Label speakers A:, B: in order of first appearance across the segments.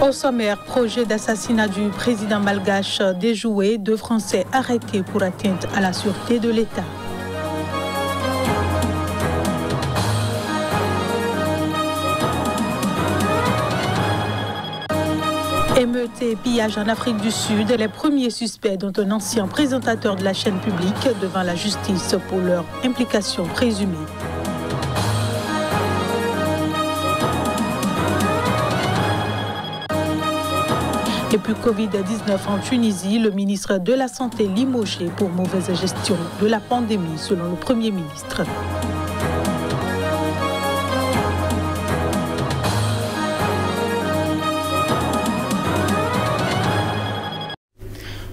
A: Au sommaire, projet d'assassinat du président malgache déjoué, 2 Français arrêtés pour atteinte à la sûreté de l'État. Émeute et pillage en Afrique du Sud, les premiers suspects dont un ancien présentateur de la chaîne publique devant la justice pour leur implication présumée. Et puis Covid-19 en Tunisie, le ministre de la Santé limogé pour mauvaise gestion de la pandémie selon le Premier ministre.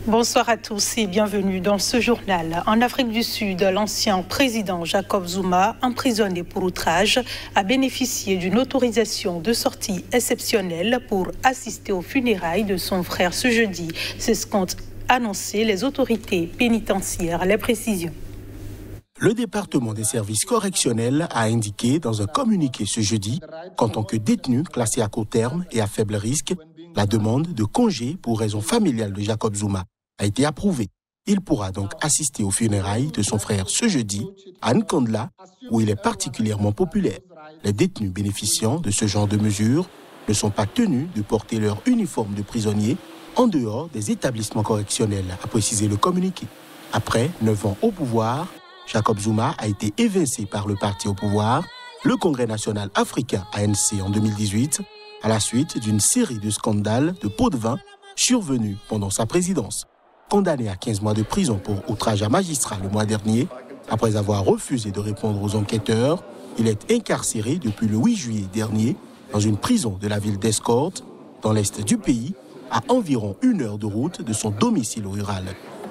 A: Bonsoir à tous et bienvenue dans ce journal. En Afrique du Sud, l'ancien président Jacob Zuma, emprisonné pour outrage, a bénéficié d'une autorisation de sortie exceptionnelle pour assister aux funérailles de son frère ce jeudi. C'est ce qu'ont annoncé les autorités pénitentiaires. Les précisions.
B: Le département des services correctionnels a indiqué dans un communiqué ce jeudi qu'en tant que détenu classé à court terme et à faible risque, la demande de congé pour raison familiale de Jacob Zuma a été approuvée. Il pourra donc assister aux funérailles de son frère ce jeudi à Nkandla, où il est particulièrement populaire. Les détenus bénéficiant de ce genre de mesures ne sont pas tenus de porter leur uniforme de prisonnier en dehors des établissements correctionnels, a précisé le communiqué. Après 9 ans au pouvoir, Jacob Zuma a été évincé par le parti au pouvoir, le Congrès national africain ANC en 2018, à la suite d'une série de scandales de pots de vin survenus pendant sa présidence. Condamné à 15 mois de prison pour outrage à magistrat le mois dernier, après avoir refusé de répondre aux enquêteurs, il est incarcéré depuis le 8 juillet dernier dans une prison de la ville d'Escort, dans l'est du pays, à environ 1 heure de route de son domicile rural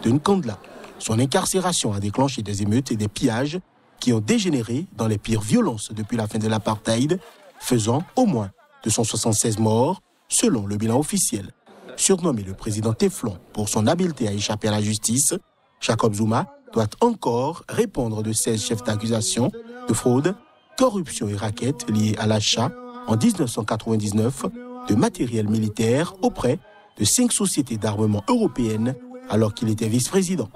B: de Nkandla. Son incarcération a déclenché des émeutes et des pillages qui ont dégénéré dans les pires violences depuis la fin de l'apartheid, faisant au moins 276 morts, selon le bilan officiel. Surnommé le président Téflon pour son habileté à échapper à la justice, Jacob Zuma doit encore répondre de 16 chefs d'accusation de fraude, corruption et raquettes liées à l'achat en 1999 de matériel militaire auprès de 5 sociétés d'armement européennes alors qu'il était vice-président.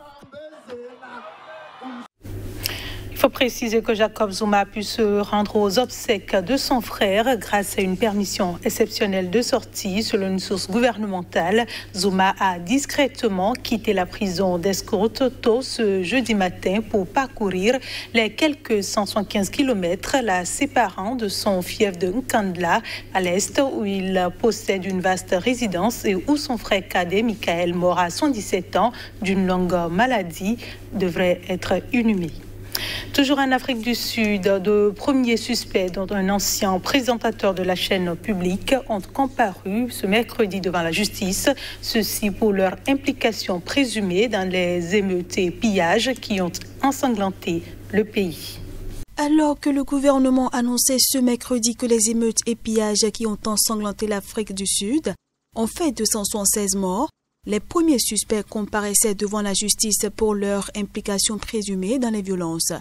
A: Il faut préciser que Jacob Zuma a pu se rendre aux obsèques de son frère grâce à une permission exceptionnelle de sortie. Selon une source gouvernementale, Zuma a discrètement quitté la prison d'Escort tôt ce jeudi matin pour parcourir les quelques 175 km la séparant de son fief de Nkandla à l'est, où il possède une vaste résidence et où son frère cadet, Michael, mort à 117 ans d'une longue maladie, devrait être inhumé. Toujours en Afrique du Sud, de premiers suspects, dont un ancien présentateur de la chaîne publique, ont comparu ce mercredi devant la justice, ceci pour leur implication présumée dans les émeutes et pillages qui ont ensanglanté le pays.
C: Alors que le gouvernement annonçait ce mercredi que les émeutes et pillages qui ont ensanglanté l'Afrique du Sud ont fait 276 morts, les premiers suspects comparaissaient devant la justice pour leur implication présumée dans les violences.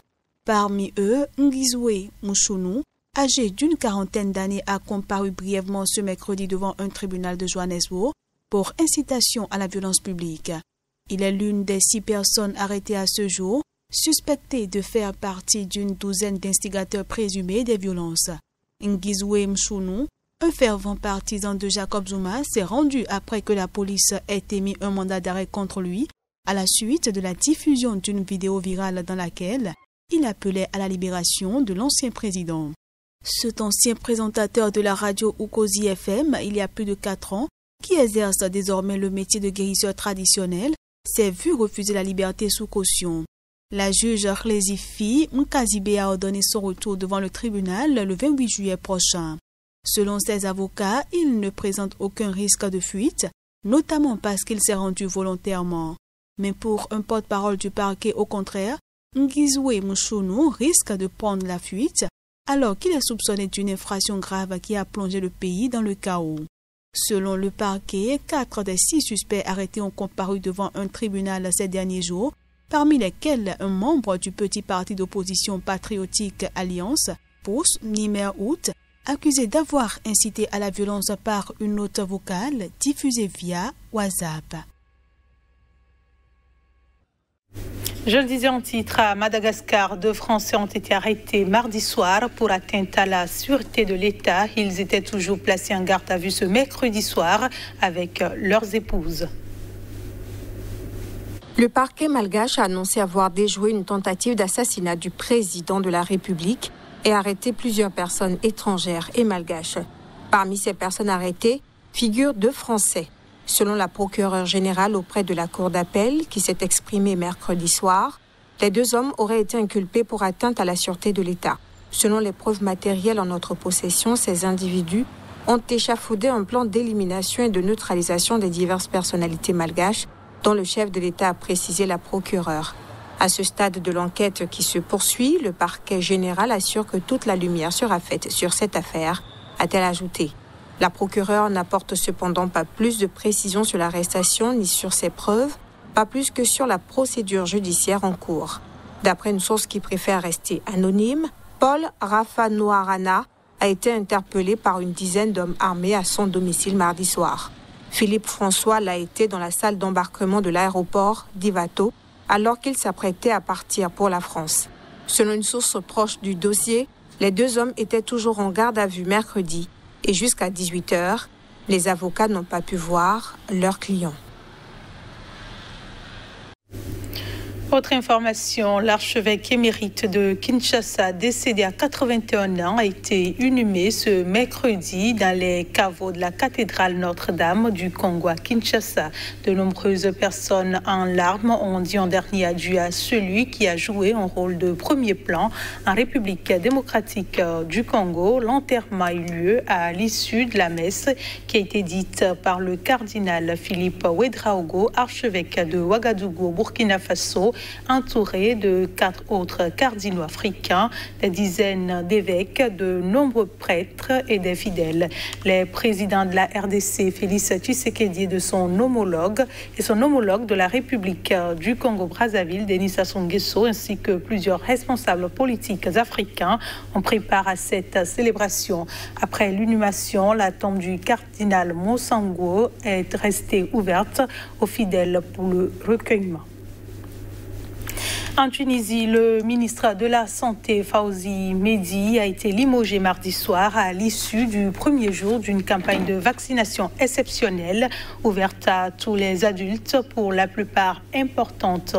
C: Parmi eux, Ngizwe Mouchounou, âgé d'une quarantaine d'années, a comparu brièvement ce mercredi devant un tribunal de Johannesburg pour incitation à la violence publique. Il est l'une des 6 personnes arrêtées à ce jour, suspectées de faire partie d'une douzaine d'instigateurs présumés des violences. Ngizwe Mouchounou, un fervent partisan de Jacob Zuma, s'est rendu après que la police ait émis un mandat d'arrêt contre lui à la suite de la diffusion d'une vidéo virale dans laquelle il appelait à la libération de l'ancien président. Cet ancien présentateur de la radio Ukozi FM, il y a plus de 4 ans, qui exerce désormais le métier de guérisseur traditionnel, s'est vu refuser la liberté sous caution. La juge Rlézifi Mkazibe a ordonné son retour devant le tribunal le 28 juillet prochain. Selon ses avocats, il ne présente aucun risque de fuite, notamment parce qu'il s'est rendu volontairement. Mais pour un porte-parole du parquet, au contraire, Ngizwe Mouchounou risque de prendre la fuite alors qu'il est soupçonné d'une infraction grave qui a plongé le pays dans le chaos. Selon le parquet, 4 des 6 suspects arrêtés ont comparu devant un tribunal ces derniers jours, parmi lesquels un membre du petit parti d'opposition patriotique Alliance, Pousse Nimer Out, accusé d'avoir incité à la violence par une note vocale diffusée via WhatsApp.
A: Je le disais en titre, à Madagascar, 2 Français ont été arrêtés mardi soir pour atteinte à la sûreté de l'État. Ils étaient toujours placés en garde à vue ce mercredi soir avec leurs épouses.
D: Le parquet malgache a annoncé avoir déjoué une tentative d'assassinat du président de la République et arrêté plusieurs personnes étrangères et malgaches. Parmi ces personnes arrêtées figurent 2 Français. Selon la procureure générale auprès de la cour d'appel, qui s'est exprimée mercredi soir, les 2 hommes auraient été inculpés pour atteinte à la sûreté de l'État. Selon les preuves matérielles en notre possession, ces individus ont échafaudé un plan d'élimination et de neutralisation des diverses personnalités malgaches, dont le chef de l'État a précisé la procureure. À ce stade de l'enquête qui se poursuit, le parquet général assure que toute la lumière sera faite sur cette affaire, a-t-elle ajouté. La procureure n'apporte cependant pas plus de précisions sur l'arrestation ni sur ses preuves, pas plus que sur la procédure judiciaire en cours. D'après une source qui préfère rester anonyme, Paul Rafanoarana a été interpellé par une dizaine d'hommes armés à son domicile mardi soir. Philippe François l'a été dans la salle d'embarquement de l'aéroport d'Ivato alors qu'il s'apprêtait à partir pour la France. Selon une source proche du dossier, les 2 hommes étaient toujours en garde à vue mercredi et jusqu'à 18h, les avocats n'ont pas pu voir leurs clients.
A: Autre information, l'archevêque émérite de Kinshasa, décédé à 81 ans, a été inhumé ce mercredi dans les caveaux de la cathédrale Notre-Dame du Congo à Kinshasa. De nombreuses personnes en larmes ont dit en dernier adieu à celui qui a joué un rôle de premier plan en République démocratique du Congo. L'enterrement a eu lieu à l'issue de la messe qui a été dite par le cardinal Philippe Ouédraogo, archevêque de Ouagadougou, Burkina Faso, entouré de 4 autres cardinaux africains, des dizaines d'évêques, de nombreux prêtres et des fidèles. Les présidents de la RDC, Félix Tshisekedi et son homologue de la République du Congo-Brazzaville, Denis Sassou Nguesso, ainsi que plusieurs responsables politiques africains ont pris part à cette célébration. Après l'inhumation, la tombe du cardinal Monsango est restée ouverte aux fidèles pour le recueillement. En Tunisie, le ministre de la Santé, Fawzi Mehdi, a été limogé mardi soir à l'issue du premier jour d'une campagne de vaccination exceptionnelle ouverte à tous les adultes pour la plus importante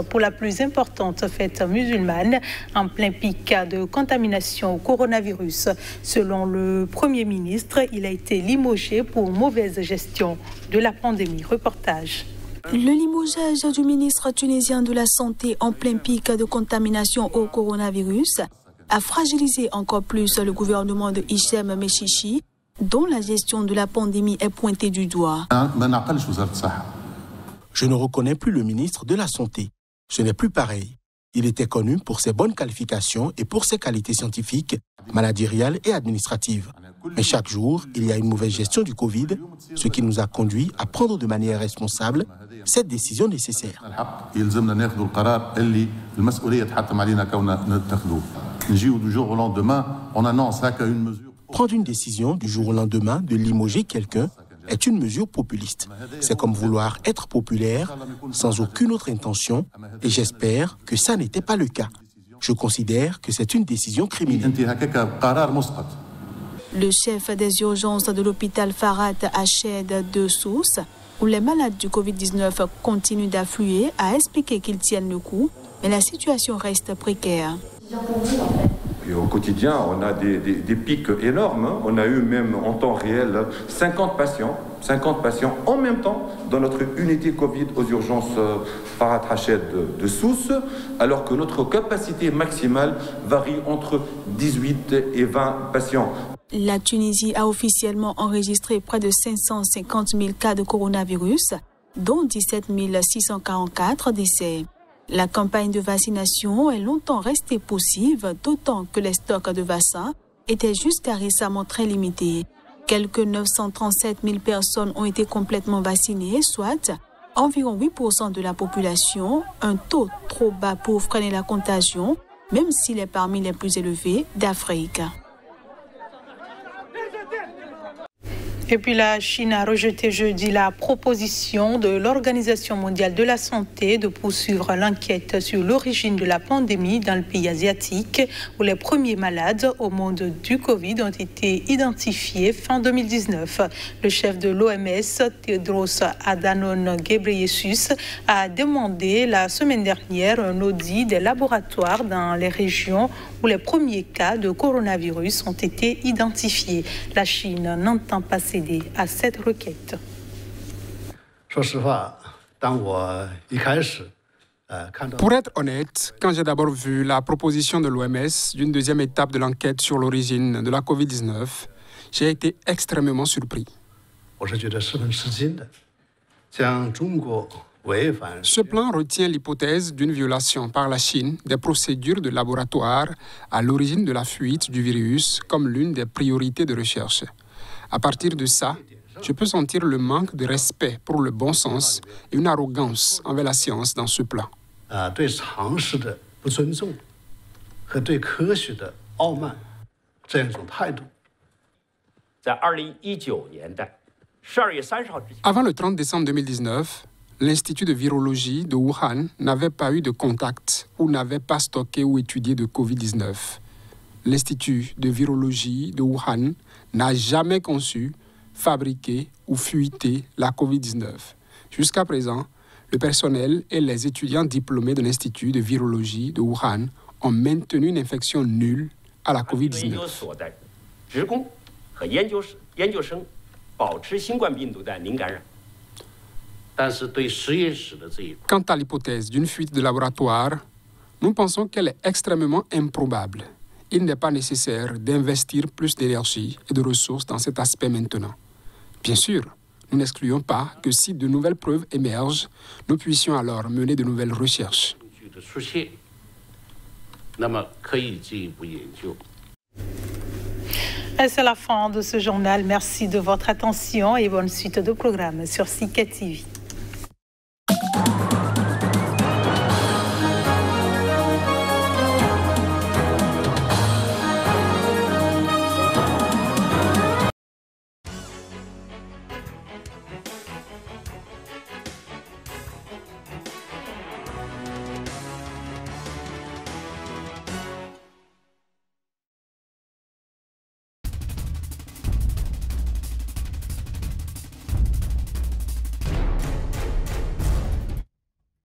A: fête musulmane en plein pic de contamination au coronavirus. Selon le Premier ministre, il a été limogé pour mauvaise gestion de la pandémie. Reportage.
C: Le limogeage du ministre tunisien de la Santé en plein pic de contamination au coronavirus a fragilisé encore plus le gouvernement de Hichem Mechichi, dont la gestion de la pandémie est pointée du doigt.
B: Je ne reconnais plus le ministre de la Santé. Ce n'est plus pareil. Il était connu pour ses bonnes qualifications et pour ses qualités scientifiques, managériales et administratives. Mais chaque jour, il y a une mauvaise gestion du Covid, ce qui nous a conduit à prendre de manière responsable cette décision nécessaire. Prendre une décision du jour au lendemain de limoger quelqu'un est une mesure populiste. C'est comme vouloir être populaire sans aucune autre intention et j'espère que ça n'était pas le cas. Je considère que c'est une décision criminelle.
C: Le chef des urgences de l'hôpital Farhat Hached de Sousse, où les malades du Covid-19 continuent d'affluer, a expliqué qu'ils tiennent le coup, mais la situation reste précaire.
E: Et au quotidien, on a des pics énormes. On a eu même en temps réel 50 patients en même temps dans notre unité Covid aux urgences Farhat Hached de Sousse, alors que notre capacité maximale varie entre 18 et 20 patients.
C: La Tunisie a officiellement enregistré près de 550 000 cas de coronavirus, dont 17 644 décès. La campagne de vaccination est longtemps restée poussive, d'autant que les stocks de vaccins étaient jusqu'à récemment très limités. Quelques 937 000 personnes ont été complètement vaccinées, soit environ 8% de la population, un taux trop bas pour freiner la contagion, même s'il est parmi les plus élevés d'Afrique.
A: Et puis la Chine a rejeté jeudi la proposition de l'Organisation mondiale de la santé de poursuivre l'enquête sur l'origine de la pandémie dans le pays asiatique où les premiers malades au monde du Covid ont été identifiés fin 2019. Le chef de l'OMS, Tedros Adhanom Ghebreyesus, a demandé la semaine dernière un audit des laboratoires dans les régions où les premiers cas de coronavirus ont été identifiés. La Chine n'entend pas céder à cette requête.
F: Pour être honnête, quand j'ai d'abord vu la proposition de l'OMS d'une deuxième étape de l'enquête sur l'origine de la COVID-19, j'ai été extrêmement surpris. Ce plan retient l'hypothèse d'une violation par la Chine des procédures de laboratoire à l'origine de la fuite du virus comme l'une des priorités de recherche. À partir de ça, je peux sentir le manque de respect pour le bon sens et une arrogance envers la science dans ce plan. Avant le 30 décembre 2019, l'Institut de virologie de Wuhan n'avait pas eu de contact ou n'avait pas stocké ou étudié de COVID-19. L'Institut de virologie de Wuhan n'a jamais conçu, fabriqué ou fuité la COVID-19. Jusqu'à présent, le personnel et les étudiants diplômés de l'Institut de virologie de Wuhan ont maintenu une infection nulle à la COVID-19. Quant à l'hypothèse d'une fuite de laboratoire, nous pensons qu'elle est extrêmement improbable. Il n'est pas nécessaire d'investir plus d'énergie et de ressources dans cet aspect maintenant. Bien sûr, nous n'excluons pas que si de nouvelles preuves émergent, nous puissions alors mener de nouvelles recherches.
A: Et c'est la fin de ce journal. Merci de votre attention et bonne suite de programmes sur CICA TV.